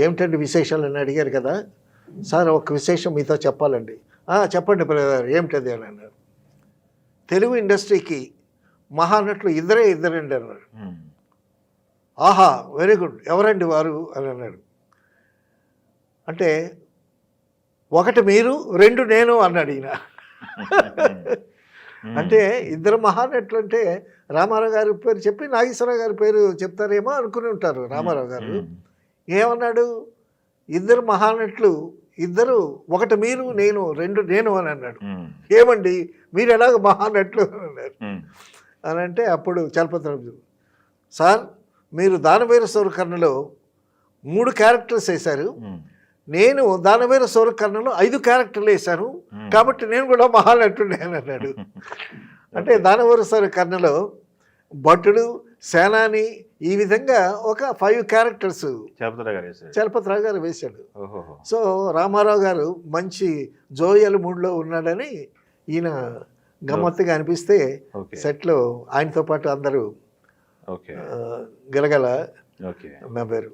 ఏమిటండి విశేషాలు అని అడిగారు కదా సార్, ఒక విశేషం మీతో చెప్పాలండి. చెప్పండి బ్రదర్, ఏమిటది అని అన్నారు. తెలుగు ఇండస్ట్రీకి మహానటులు ఇద్దరండి అన్నాడు. ఆహా, వెరీ గుడ్, ఎవరండి వారు అని అన్నాడు. అంటే ఒకటి మీరు, రెండు నేను అన్నాడు ఈయన. అంటే ఇద్దరు మహానటులు అంటే రామారావు గారి పేరు చెప్పి నాగేశ్వరరావు గారి పేరు చెప్తారేమో అనుకుని ఉంటారు రామారావు గారు. ఏమన్నాడు, ఇద్దరు మహానటులు, ఇద్దరు, ఒకటి మీరు, నేను, రెండు నేను అని అన్నాడు. ఏమండి మీరు ఎలాగ మహానటులు అని అన్నారు. అని అంటే అప్పుడు చలపతిరావు, సార్ మీరు దానవీర సూరకర్ణలో 3 క్యారెక్టర్స్ వేశారు, నేను దానవీర సూరకర్ణలో 5 క్యారెక్టర్లు వేశాను, కాబట్టి నేను కూడా మహానటుడే అని అన్నాడు. అంటే దానవీర సూరకర్ణలో భటుడు, సేనాని, ఈ విధంగా ఒక 5 క్యారెక్టర్స్ చలపతిరావు గారు వేశాడు. సో రామారావు గారు మంచి జోయల్ మూడ్లో ఉన్నాడని ఈయన గమ్మత్తుగా అనిపిస్తే సెట్లో ఆయనతో పాటు అందరూ గలగల నవ్వారు.